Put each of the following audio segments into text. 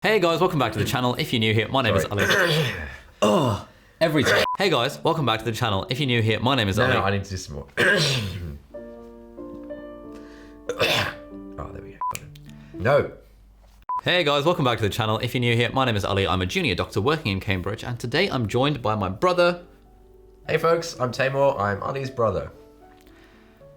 Hey guys, welcome back to the channel. If you're new here, my name is Ali. Oh, every time. Hey guys, welcome back to the channel. If you're new here, my name is Ali. No, I need to do some more. Oh, there we go. No. Hey guys, welcome back to the channel. If you're new here, my name is Ali. I'm a junior doctor working in Cambridge, and today I'm joined by my brother. Hey folks, I'm Taimur. I'm Ali's brother.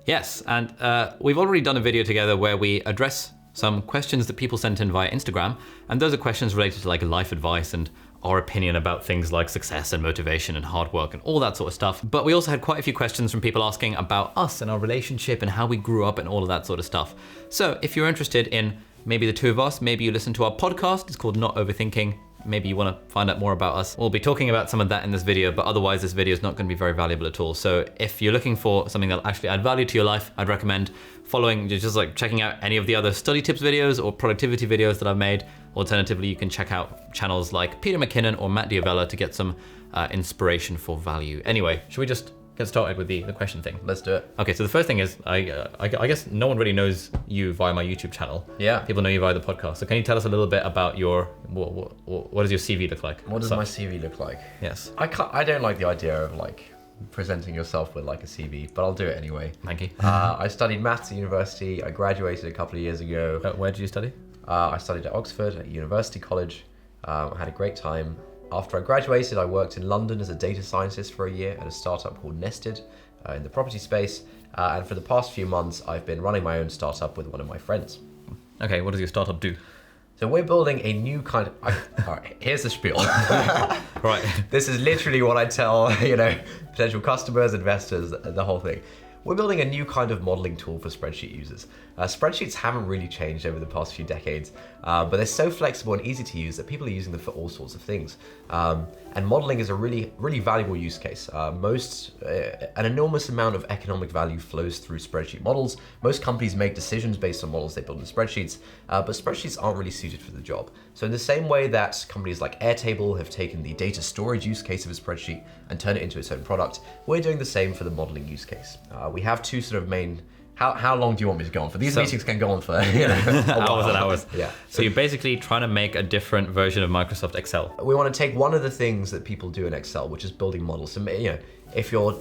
Yes, and we've already done a video together where we address some questions that people sent in via Instagram, and those are questions related to like life advice and our opinion about things like success and motivation and hard work and all that sort of stuff. But we also had quite a few questions from people asking about us and our relationship and how we grew up and all of that sort of stuff. So if you're interested in maybe the two of us, maybe you listen to our podcast, it's called Not Overthinking. Maybe you want to find out more about us. We'll be talking about some of that in this video, but otherwise this video is not going to be very valuable at all. So if you're looking for something that'll actually add value to your life, I'd recommend following, just like checking out any of the other study tips videos or productivity videos that I've made. Alternatively, you can check out channels like Peter McKinnon or Matt Diavella to get some inspiration for value. Anyway, should we just get started with the question thing? Let's do it. Okay, so the first thing is, I guess no one really knows you via my YouTube channel. Yeah. People know you via the podcast. So can you tell us a little bit about your, what does your CV look like? What does my CV look like? Yes. I don't like the idea of like presenting yourself with like a CV, but I'll do it anyway. Thank you. I studied maths at university. I graduated a couple of years ago. Where did you study? I studied at Oxford at University College. I had a great time. After I graduated, I worked in London as a data scientist for a year at a startup called Nested in the property space. And for the past few months, I've been running my own startup with one of my friends. Okay, what does your startup do? So we're building a new kind of... all right, here's the spiel. Right. This is literally what I tell, potential customers, investors, the whole thing. We're building a new kind of modeling tool for spreadsheet users. Spreadsheets haven't really changed over the past few decades, but they're so flexible and easy to use that people are using them for all sorts of things. And modeling is a really, really valuable use case. An enormous amount of economic value flows through spreadsheet models. Most companies make decisions based on models they build in spreadsheets, but spreadsheets aren't really suited for the job. So in the same way that companies like Airtable have taken the data storage use case of a spreadsheet and turned it into its own product, we're doing the same for the modeling use case. We have two sort of main... How long do you want me to go on for? These meetings can go on for hours and hours. Yeah. So you're basically trying to make a different version of Microsoft Excel. We want to take one of the things that people do in Excel, which is building models. So, if you're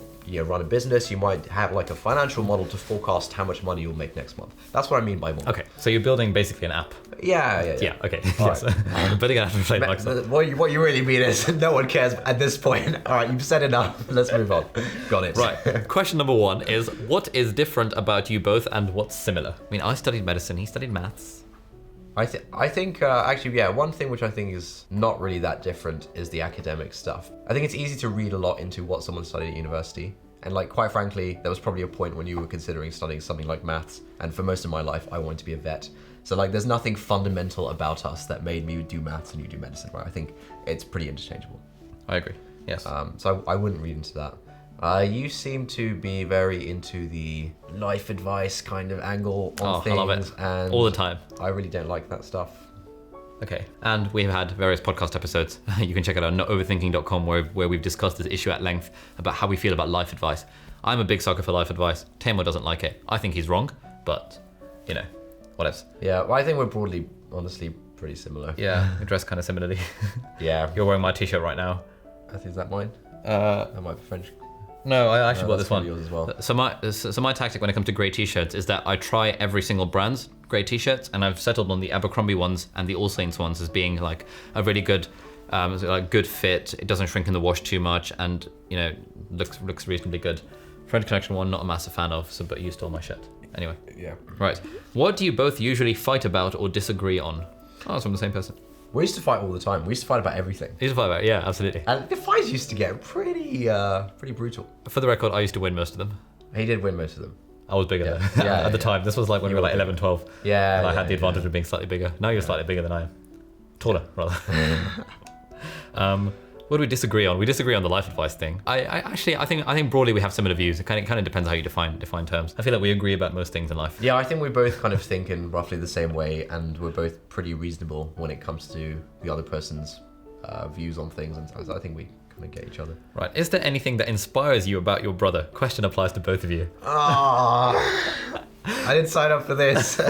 run a business, you might have like a financial model to forecast how much money you'll make next month. That's what I mean by model. Okay, so you're building basically an app. Yeah. Yeah, okay. Yes. Right. Building an app to play Microsoft. What you really mean is no one cares at this point. All right, you've said enough. Let's move on. Got it. Right. Question number one is, what is different about you both and what's similar? I mean, I studied medicine, he studied maths. I think actually, one thing which I think is not really that different is the academic stuff. I think it's easy to read a lot into what someone studied at university. And like, quite frankly, there was probably a point when you were considering studying something like maths. And for most of my life, I wanted to be a vet. So like, there's nothing fundamental about us that made me do maths and you do medicine, right? I think it's pretty interchangeable. I agree, yes. So I wouldn't read into that. You seem to be very into the life advice kind of angle on things. I love it. And all the time. I really don't like that stuff. Okay, and we've had various podcast episodes. You can check it out on notoverthinking.com where we've discussed this issue at length about how we feel about life advice. I'm a big sucker for life advice. Taimur doesn't like it. I think he's wrong, but, what else? Yeah, well, I think we're broadly, honestly, pretty similar. Yeah, we dress kind of similarly. Yeah. You're wearing my t-shirt right now. Is that mine? That might be French. No, I actually bought this one. Yours as well. So my tactic when it comes to grey t-shirts is that I try every single brand's grey t-shirts, and I've settled on the Abercrombie ones and the All Saints ones as being like a really good, good fit. It doesn't shrink in the wash too much, and looks reasonably good. French Connection one, not a massive fan of, but you stole my shirt. Anyway. Yeah. Right. What do you both usually fight about or disagree on? Oh, it's from the same person. We used to fight all the time. We used to fight about everything. You used to fight about it, yeah, absolutely. And the fights used to get pretty brutal. For the record, I used to win most of them. He did win most of them. I was bigger though. At the time. This was like when we were like 11, 12. Yeah. And I had the advantage of being slightly bigger. Now you're slightly bigger than I am. Taller, rather. What do we disagree on? We disagree on the life advice thing. I think broadly we have similar views. It kind of depends how you define terms. I feel like we agree about most things in life. Yeah, I think we both kind of think in roughly the same way, and we're both pretty reasonable when it comes to the other person's views on things, and so I think we kind of get each other. Right. Is there anything that inspires you about your brother? Question applies to both of you. I didn't sign up for this.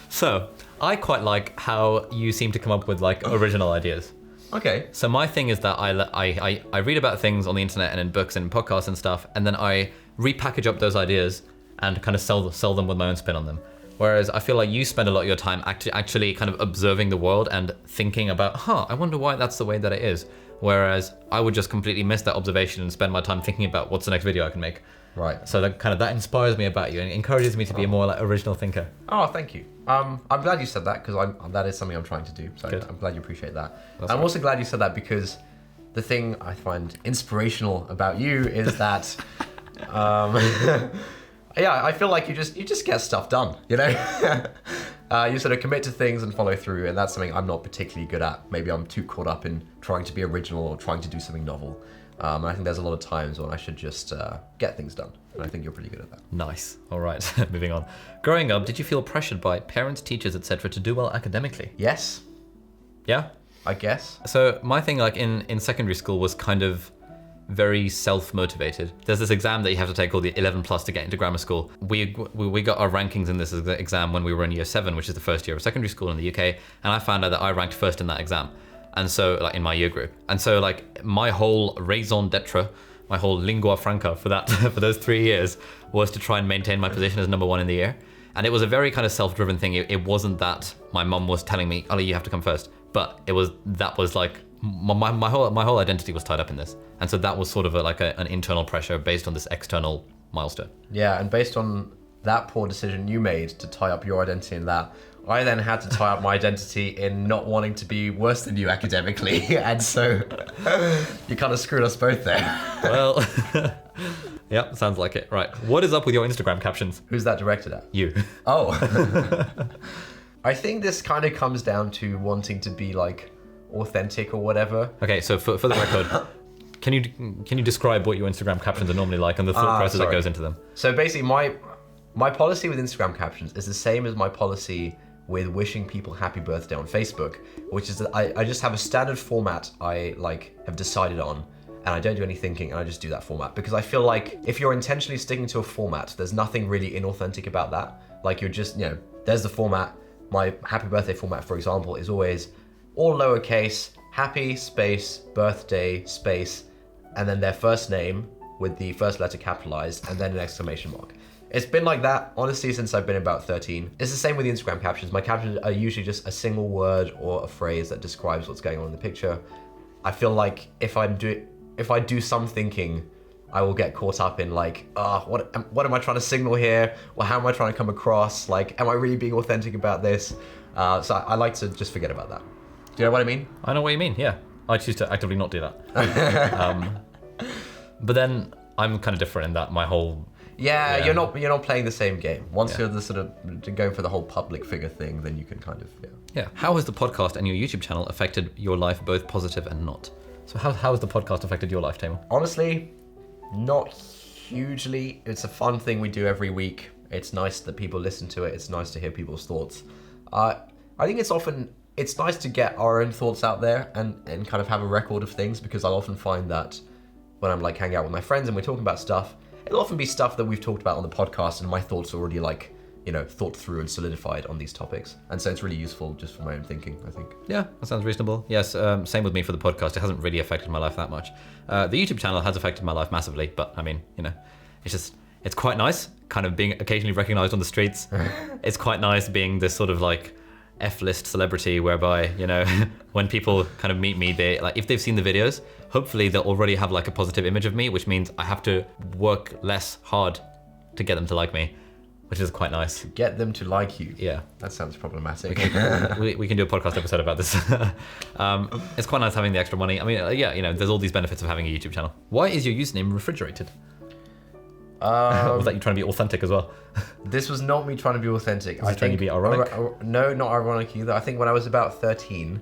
So, I quite like how you seem to come up with like original ideas. Okay. So my thing is that I read about things on the internet and in books and in podcasts and stuff, and then I repackage up those ideas and kind of sell them with my own spin on them. Whereas I feel like you spend a lot of your time actually kind of observing the world and thinking about, I wonder why that's the way that it is. Whereas I would just completely miss that observation and spend my time thinking about what's the next video I can make. Right. So that inspires me about you and encourages me to be a more like original thinker. Oh, thank you. I'm glad you said that because that is something I'm trying to do. So Good. I'm glad you appreciate that. That's I'm right. also glad you said that because the thing I find inspirational about you is that, yeah, I feel like you just get stuff done. You know, you sort of commit to things and follow through, and that's something I'm not particularly good at. Maybe I'm too caught up in trying to be original or trying to do something novel. I think there's a lot of times when I should just get things done. And I think you're pretty good at that. Nice. All right, moving on. Growing up, did you feel pressured by parents, teachers, etc. to do well academically? Yes, Yeah? I guess. So my thing like in secondary school was kind of very self-motivated. There's this exam that you have to take called the 11 plus to get into grammar school. We got our rankings in this exam when we were in year 7, which is the first year of secondary school in the UK, and I found out that I ranked first in that exam. And so like in my year group. And so like my whole raison d'etre, my whole lingua franca for that for those 3 years was to try and maintain my position as number 1 in the year. And it was a very kind of self-driven thing. It wasn't that my mum was telling me, Ollie, you have to come first. But that was like my whole identity was tied up in this. And so that was sort of an internal pressure based on this external milestone. Yeah, and based on that poor decision you made to tie up your identity in that, I then had to tie up my identity in not wanting to be worse than you academically. And so you kind of screwed us both there. Well, yep, sounds like it. Right. What is up with your Instagram captions? Who's that directed at? You. Oh. I think this kind of comes down to wanting to be like authentic or whatever. Okay, so for the record, can you describe what your Instagram captions are normally like and the thought process that goes into them? So basically my policy with Instagram captions is the same as my policy with wishing people happy birthday on Facebook, which is that I just have a standard format I like have decided on, and I don't do any thinking, and I just do that format because I feel like if you're intentionally sticking to a format, there's nothing really inauthentic about that. Like you're just, there's the format. My happy birthday format, for example, is always all lowercase, happy space, birthday space, and then their first name with the first letter capitalized and then an exclamation mark. It's been like that, honestly, since I've been about 13. It's the same with the Instagram captions. My captions are usually just a single word or a phrase that describes what's going on in the picture. I feel like if I do some thinking, I will get caught up in like, what am I trying to signal here? Or how am I trying to come across? Like, am I really being authentic about this? So I like to just forget about that. Do you know what I mean? I know what you mean, yeah. I choose to actively not do that. But then I'm kind of different in that my whole... Yeah, you're not playing the same game. Once you're the sort of going for the whole public figure thing, then you can kind of Yeah. How has the podcast and your YouTube channel affected your life, both positive and not? So how has the podcast affected your life, Taimur? Honestly, not hugely. It's a fun thing we do every week. It's nice that people listen to it. It's nice to hear people's thoughts. I think it's nice to get our own thoughts out there and kind of have a record of things, because I'll often find that when I'm like hanging out with my friends and we're talking about stuff, it'll often be stuff that we've talked about on the podcast and my thoughts are already like, thought through and solidified on these topics. And so it's really useful just for my own thinking, I think. Yeah, that sounds reasonable. Yes, same with me for the podcast. It hasn't really affected my life that much. The YouTube channel has affected my life massively, but I mean, it's quite nice kind of being occasionally recognized on the streets. It's quite nice being this sort of like F-list celebrity whereby, when people kind of meet me, they like, if they've seen the videos, hopefully they'll already have like a positive image of me, which means I have to work less hard to get them to like me, which is quite nice. Get them to like you. Yeah. That sounds problematic. We can do a podcast episode about this. It's quite nice having the extra money. I mean, there's all these benefits of having a YouTube channel. Why is your username refrigerated? Was that you trying to be authentic as well? This was not me trying to be authentic. Was it trying to be ironic? No, not ironic either. I think when I was about 13,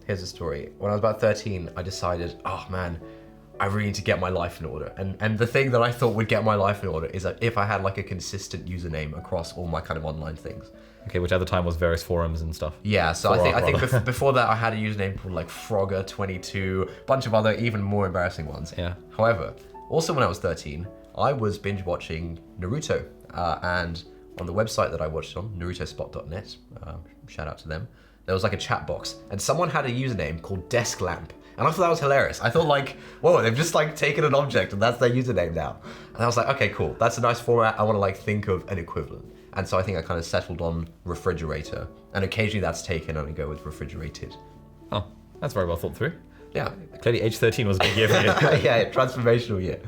here's a story. When I was about 13, I decided, oh man, I really need to get my life in order. And the thing that I thought would get my life in order is that if I had like a consistent username across all my kind of online things. Okay, which at the time was various forums and stuff. Yeah, so I think before that I had a username called like Frogger22, a bunch of other even more embarrassing ones. Yeah. However, also when I was 13, I was binge watching Naruto, and on the website that I watched on, narutospot.net, shout out to them, there was like a chat box, and someone had a username called Desk Lamp. And I thought that was hilarious. I thought like, whoa, they've just like taken an object and that's their username now. And I was like, okay, cool. That's a nice format. I want to like think of an equivalent. And so I think I kind of settled on refrigerator. And occasionally that's taken and I go with refrigerated. Oh, that's very well thought through. Yeah. Clearly age 13 was a big year for you. Yeah, transformational year.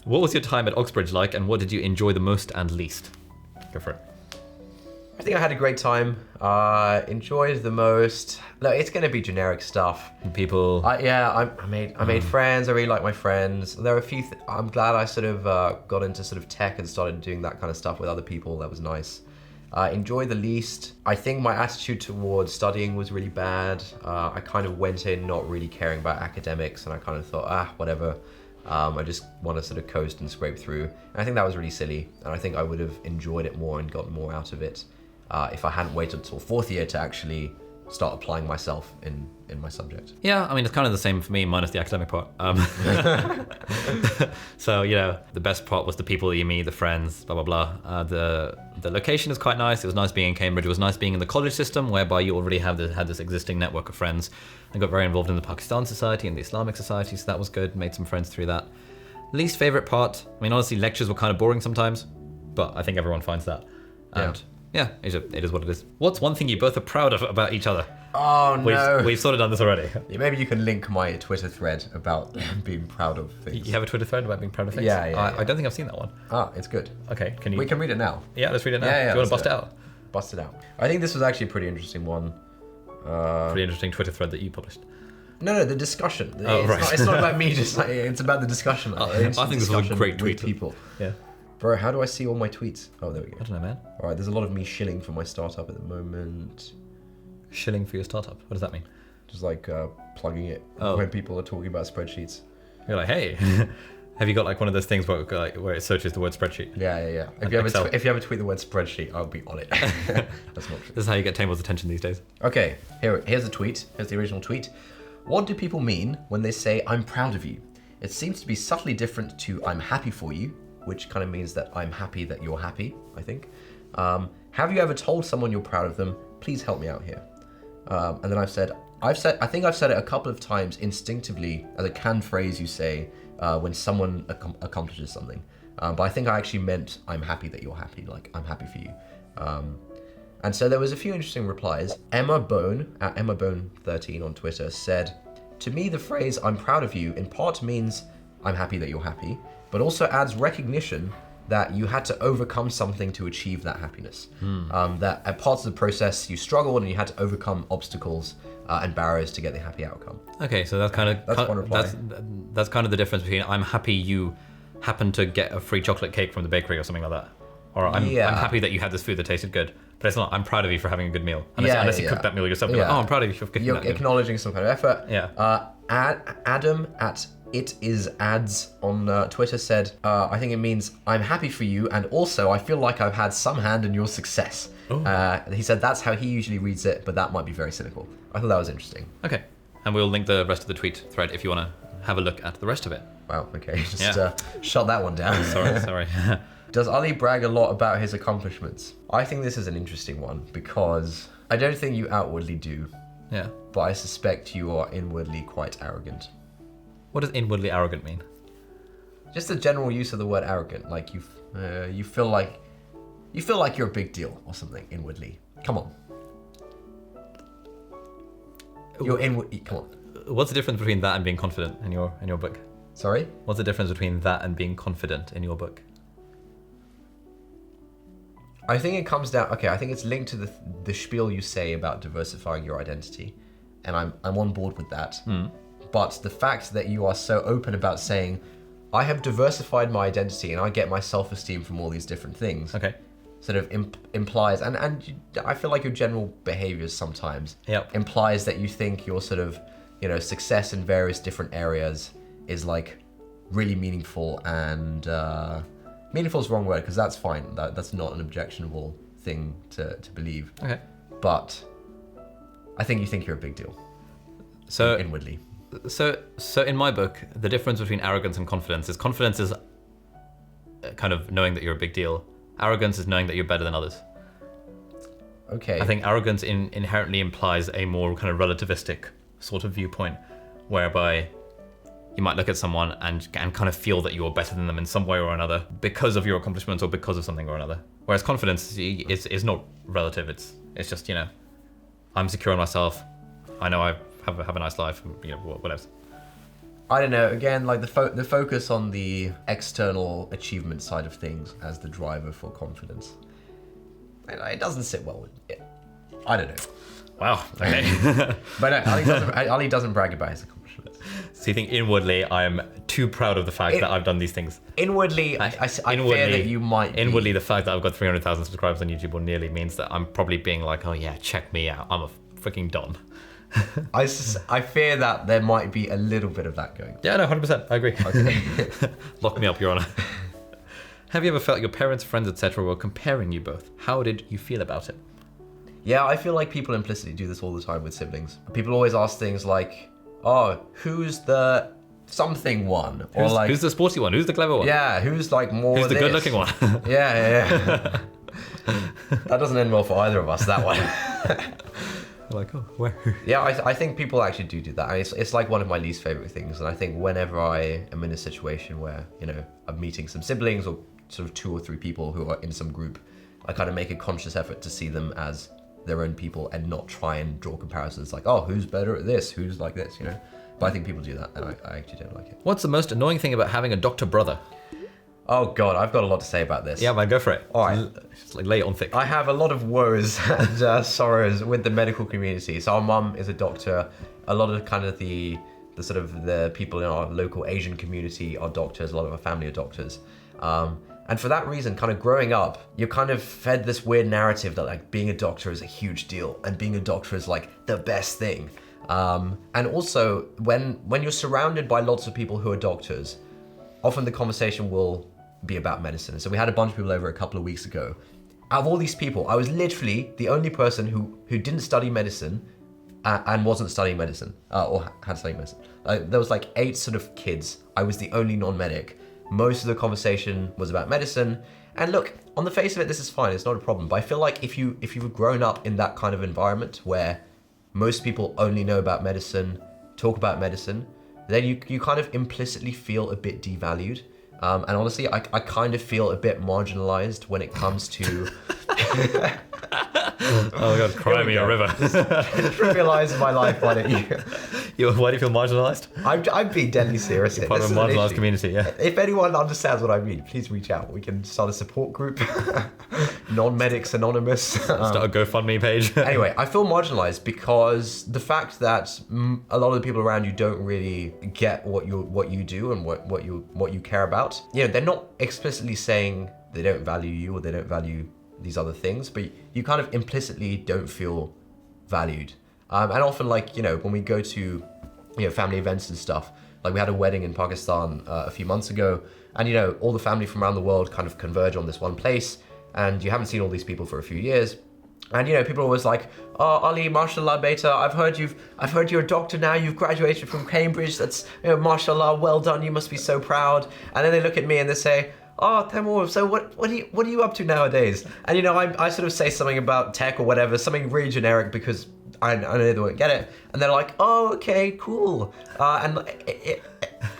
What was your time at Oxbridge like, and what did you enjoy the most and least? Go for it. I think I had a great time. Enjoyed the most. Look, it's going to be generic stuff. People. I made friends. I really like my friends. There are a few. I'm glad I sort of got into sort of tech and started doing that kind of stuff with other people. That was nice. Enjoy the least. I think my attitude towards studying was really bad. I kind of went in not really caring about academics, and I kind of thought, whatever. I just want to sort of coast and scrape through. And I think that was really silly, and I think I would have enjoyed it more and gotten more out of it if I hadn't waited until fourth year to actually start applying myself in my subject. Yeah, I mean, it's kind of the same for me, minus the academic part. So, you know, the best part was the people that you meet, the friends, blah, blah, blah. The location is quite nice. It was nice being in Cambridge. It was nice being in the college system, whereby you already had this existing network of friends. I got very involved in the Pakistan Society and the Islamic Society, so that was good. Made some friends through that. Least favorite part, I mean, honestly, lectures were kind of boring sometimes, but I think everyone finds that. And yeah, it is what it is. What's one thing you both are proud of about each other? Oh no. We've sort of done this already. Yeah, maybe you can link my Twitter thread about being proud of things. You have a Twitter thread about being proud of things? Yeah. I don't think I've seen that one. It's good. Okay, We can read it now. Yeah, let's read it now. Yeah, Do you want to bust it out? Bust it out. I think this was actually a pretty interesting one. Pretty interesting Twitter thread that you published. No, the discussion. Right. It's not about me, just like, it's about the discussion. I think this was a great tweet. With people. Yeah. Bro, how do I see all my tweets? Oh, there we go. I don't know, man. All right, there's a lot of me shilling for my startup at the moment. Shilling for your startup? What does that mean? Just like plugging it when people are talking about spreadsheets. You're like, hey, have you got like one of those things where it searches the word spreadsheet? Yeah. If you ever tweet the word spreadsheet, I'll be on it. That's not true. This is how you get Taimur's attention these days. Okay, here's the tweet. Here's the original tweet. What do people mean when they say, I'm proud of you? It seems to be subtly different to I'm happy for you, which kind of means that I'm happy that you're happy, I think. Have you ever told someone you're proud of them? Please help me out here. And then I think I've said it a couple of times instinctively as a canned phrase you say when someone accomplishes something. But I think I actually meant I'm happy that you're happy, like I'm happy for you. And so there was a few interesting replies. Emma Bone, at EmmaBone13 on Twitter, said, to me the phrase I'm proud of you in part means I'm happy that you're happy, but also adds recognition that you had to overcome something to achieve that happiness. That at parts of the process you struggled and you had to overcome obstacles and barriers to get the happy outcome. Okay, so that's one reply. That's kind of the difference between I'm happy you happened to get a free chocolate cake from the bakery or something like that. Or I'm happy that you had this food that tasted good. But it's not, I'm proud of you for having a good meal. Unless you cook that meal yourself. Like, I'm proud of you for cooking that meal. You're acknowledging some kind of effort. Yeah. Adam at It Is Ads on Twitter said, I think it means I'm happy for you, and also I feel like I've had some hand in your success. He said that's how he usually reads it, but that might be very cynical. I thought that was interesting. Okay. And we'll link the rest of the tweet thread if you want to have a look at the rest of it. Wow, okay. Just shut that one down. Sorry. Does Ali brag a lot about his accomplishments? I think this is an interesting one because I don't think you outwardly do. Yeah. But I suspect you are inwardly quite arrogant. What does inwardly arrogant mean? Just the general use of the word arrogant, like you feel like you're a big deal or something inwardly. Come on. You're inward. Come on. What's the difference between that and being confident in your book? Sorry? What's the difference between that and being confident in your book? I think it comes down. Okay, I think it's linked to the spiel you say about diversifying your identity, and I'm on board with that. But the fact that you are so open about saying, I have diversified my identity and I get my self-esteem from all these different things. Okay. Sort of implies, and I feel like your general behaviors sometimes implies that you think your sort of, success in various different areas is like really meaningful, and meaningful is the wrong word because that's fine. That's not an objectionable thing to believe. Okay. But I think you think you're a big deal. So inwardly. So in my book, the difference between arrogance and confidence is kind of knowing that you're a big deal, Arrogance is knowing that you're better than others. Okay. I think arrogance inherently implies a more kind of relativistic sort of viewpoint, whereby you might look at someone and kind of feel that you're better than them in some way or another because of your accomplishments or because of something or another. Whereas confidence is not relative. It's just, you know, I'm secure in myself. I know I have a nice life. You know, whatever. I don't know. Again, like the focus on the external achievement side of things as the driver for confidence, it doesn't sit well with it. I don't know. Wow. Okay. But Ali doesn't brag about his accomplishments. So you think inwardly I'm too proud of the fact that I've done these things? Inwardly, I fear that you might. Inwardly, the fact that I've got 300,000 subscribers on YouTube or nearly means that I'm probably being like, oh yeah, check me out. I'm a freaking don. I fear that there might be a little bit of that going on. Yeah, no, 100%. I agree. Okay. Lock me up, Your Honor. Have you ever felt your parents, friends, etc. were comparing you both? How did you feel about it? Yeah, I feel like people implicitly do this all the time with siblings. People always ask things like, oh, who's the something one? Or Who's the sporty one? Who's the clever one? Yeah, who's like more Who's the good looking one? Yeah. That doesn't end well for either of us, that one. Like, oh, where? Yeah, I think people actually do that. And it's like one of my least favorite things. And I think whenever I am in a situation where, you know, I'm meeting some siblings or sort of 2 or 3 people who are in some group, I kind of make a conscious effort to see them as their own people and not try and draw comparisons like, oh, who's better at this? Who's like this, you know? But I think people do that, and I actually don't like it. What's the most annoying thing about having a doctor brother? Oh God, I've got a lot to say about this. Yeah, man, go for it. All right. Just like lay it on thick. I have a lot of woes and sorrows with the medical community. So our mum is a doctor. A lot of kind of the sort of the people in our local Asian community are doctors. A lot of our family are doctors. And for that reason, kind of growing up, you're kind of fed this weird narrative that like being a doctor is a huge deal and being a doctor is like the best thing. And also when you're surrounded by lots of people who are doctors, often the conversation will be about medicine. So we had a bunch of people over a couple of weeks ago. Out of all these people, I was literally the only person who didn't study medicine and wasn't studying medicine or had studied medicine. There was like 8 sort of kids. I was the only non-medic. Most of the conversation was about medicine. And look, on the face of it, this is fine. It's not a problem. But I feel like if you've grown up in that kind of environment where most people only know about medicine, talk about medicine, then you kind of implicitly feel a bit devalued. And honestly, I kind of feel a bit marginalized when it comes to... Oh my God, cry me a river. Trivialize my life, why don't you? Why do you feel marginalized? I'm being deadly serious. You're part of a marginalized community, yeah. If anyone understands what I mean, please reach out. We can start a support group. Non-Medics Anonymous. Start a GoFundMe page. Anyway, I feel marginalized because the fact that a lot of the people around you don't really get what you do and what you care about. You know, they're not explicitly saying they don't value you or they don't value these other things, but you kind of implicitly don't feel valued. And often, like, you know, when we go to, you know, family events and stuff, like we had a wedding in Pakistan a few months ago, and, you know, all the family from around the world kind of converge on this one place, and you haven't seen all these people for a few years. And, you know, people are always like, oh, Ali, mashallah, beta, I've heard you're a doctor now, you've graduated from Cambridge, that's, you know, mashallah, well done, you must be so proud. And then they look at me and they say, oh, Taimur, so what are you up to nowadays? And, you know, I sort of say something about tech or whatever, something really generic because I know they won't get it. And they're like, oh, okay, cool. And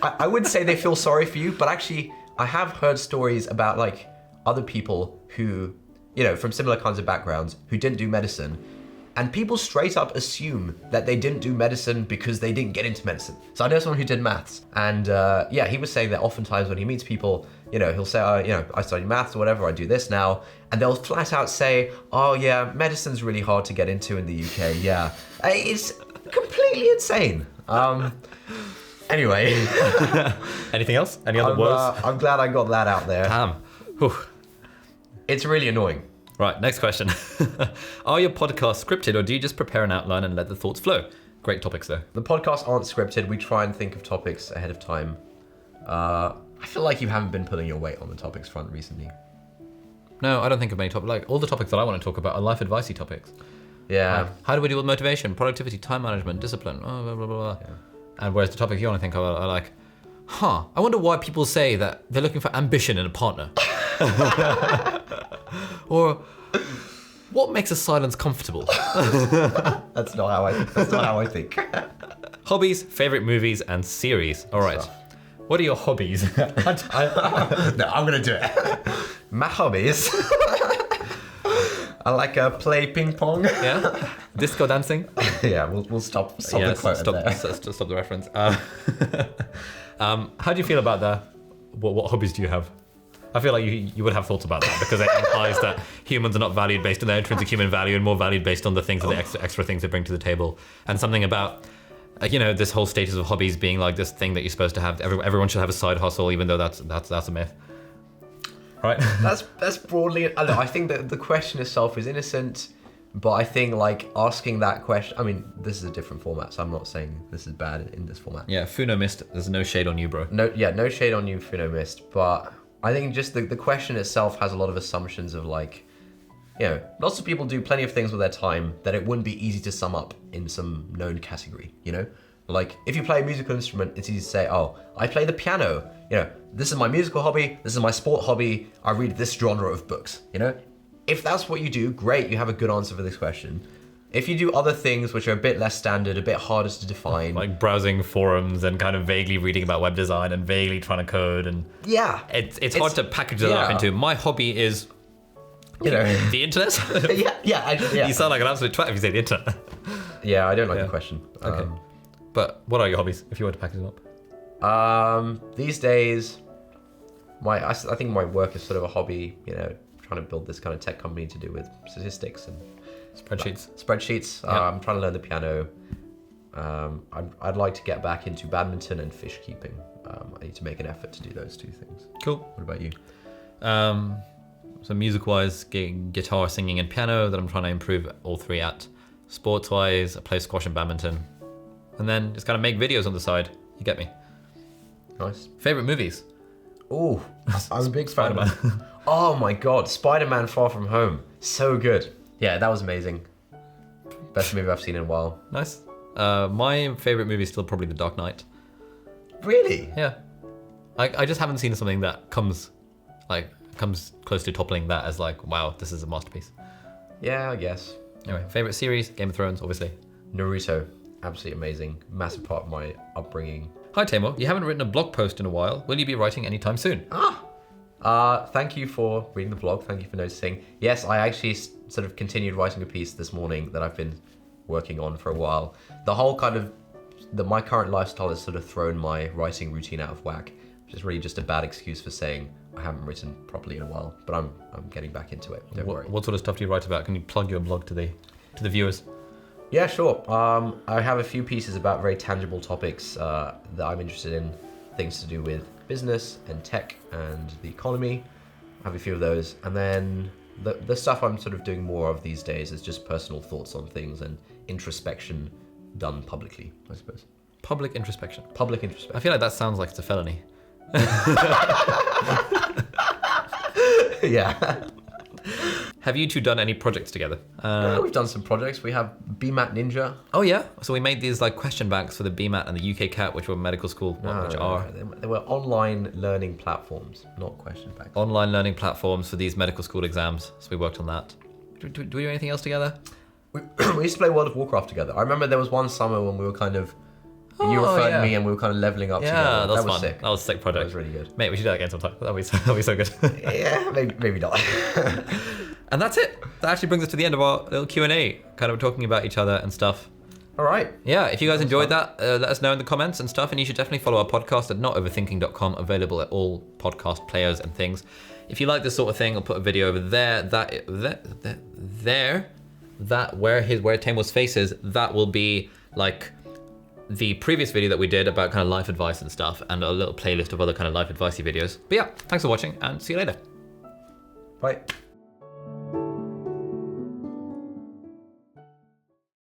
I wouldn't say they feel sorry for you, but actually I have heard stories about like other people who, you know, from similar kinds of backgrounds who didn't do medicine. And people straight up assume that they didn't do medicine because they didn't get into medicine. So I know someone who did maths, and yeah, he was saying that oftentimes when he meets people, you know, he'll say, you know, I study maths or whatever, I do this now, and they'll flat out say, oh yeah, medicine's really hard to get into in the UK, yeah. It's completely insane. Anyway. Anything else? Any other words? I'm glad I got that out there. Damn. Whew. It's really annoying. Right, next question. Are your podcasts scripted or do you just prepare an outline and let the thoughts flow? Great topics though. The podcasts aren't scripted. We try and think of topics ahead of time. I feel like you haven't been pulling your weight on the topics front recently. No, I don't think of many topics. Like all the topics that I want to talk about are life advice-y topics. Yeah. Like, how do we deal with motivation, productivity, time management, discipline, blah, blah, blah, blah. Yeah. And whereas the topics you want to think of are like, I wonder why people say that they're looking for ambition in a partner. Or what makes a silence comfortable? That's not how I think. Hobbies, favorite movies, and series. All right. What are your hobbies? No, I'm gonna do it. My hobbies. I like play ping pong. Yeah. Disco dancing. Yeah, we'll stop the quote there. Stop the reference. How do you feel about that? What hobbies do you have? I feel like you would have thoughts about that because it implies that humans are not valued based on their intrinsic human value and more valued based on the things, the extra things they bring to the table. And something about, this whole status of hobbies being like this thing that you're supposed to have. Everyone should have a side hustle, even though that's a myth. Right? That's broadly. I think that the question itself is innocent, but I think like asking that question. I mean, this is a different format, so I'm not saying this is bad in this format. Yeah, Funo missed. There's no shade on you, bro. No shade on you, Funo missed. But I think just the question itself has a lot of assumptions of like, lots of people do plenty of things with their time that it wouldn't be easy to sum up in some known category. Like if you play a musical instrument, it's easy to say, oh, I play the piano. This is my musical hobby. This is my sport hobby. I read this genre of books. If that's what you do, great. You have a good answer for this question. If you do other things which are a bit less standard, a bit harder to define, like browsing forums and kind of vaguely reading about web design and vaguely trying to code, and it's hard to package it up into my hobby is the internet. yeah. You sound like an absolute twat if you say the internet. Yeah, I don't like the question. Okay. But what are your hobbies if you were to package them up? These days, I think my work is sort of a hobby. Trying to build this kind of tech company to do with statistics and spreadsheets. I'm trying to learn the piano. I'd like to get back into badminton and fish keeping. I need to make an effort to do those two things. Cool. What about you? So music-wise, guitar, singing, and piano that I'm trying to improve all three at. Sports-wise, I play squash and badminton. And then just kind of make videos on the side. You get me. Nice. Favorite movies? Oh, I'm a big Spider-Man. Oh my God, Spider-Man Far From Home. So good. Yeah, that was amazing. Best movie I've seen in a while. Nice. My favorite movie is still probably The Dark Knight. Really? Yeah. I just haven't seen something that comes close to toppling that as like, wow, this is a masterpiece. Yeah, I guess. Anyway, favorite series? Game of Thrones, obviously. Naruto. Absolutely amazing. Massive part of my upbringing. Hi, Taimur. You haven't written a blog post in a while. Will you be writing anytime soon? Thank you for reading the blog. Thank you for noticing. Yes, I actually sort of continued writing a piece this morning that I've been working on for a while. The whole my current lifestyle has sort of thrown my writing routine out of whack, which is really just a bad excuse for saying I haven't written properly in a while, but I'm getting back into it. Don't worry. What sort of stuff do you write about? Can you plug your blog to the viewers? Yeah, sure. I have a few pieces about very tangible topics that I'm interested in, things to do with business and tech and the economy. I have a few of those. And then the stuff I'm sort of doing more of these days is just personal thoughts on things and introspection done publicly, I suppose. Public introspection. Public introspection. I feel like that sounds like it's a felony. Yeah. Have you two done any projects together? We've done some projects. We have BMAT Ninja. Oh yeah, so we made these like question banks for the BMAT and the UK CAT, which were medical school, They were online learning platforms, not question banks. Online learning platforms for these medical school exams. So we worked on that. Do we do anything else together? We used to play World of Warcraft together. I rember there was one summer when we were kind of. You referred me and we were kind of leveling up together. Yeah, that was fun. Sick. That was a sick project. That was really good. Mate, we should do that again sometime. That'd be so good. Yeah, maybe not. And that's it. That actually brings us to the end of our little Q&A, kind of talking about each other and stuff. All right. Yeah, if you guys enjoyed that, let us know in the comments and stuff. And you should definitely follow our podcast at notoverthinking.com, available at all podcast players and things. If you like this sort of thing, I'll put a video over there. Where Taimur's face is, that will be like the previous video that we did about kind of life advice and stuff, and a little playlist of other kind of life advicey videos. But yeah, thanks for watching and see you later. Bye.